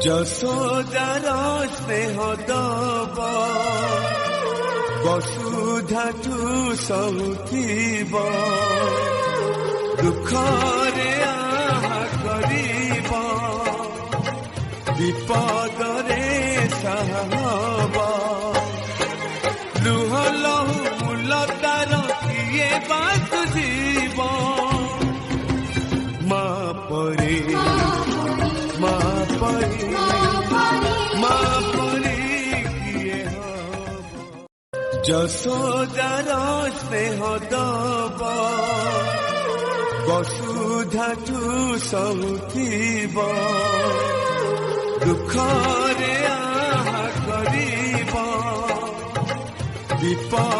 যশোদার স্নেহ দব বসুধাঠু সহুথিব দুঃখরে আহা করিব বিপদরে সাহা হব লুহ লহু মূলতার কিଏ ବା ସୁଝିବ মা পরে মা পরে মা পরে কিଏ হব যশোদার স্নেহ দব বসুধাঠু সহুথিব দুঃখরে আহা করিব বিপদ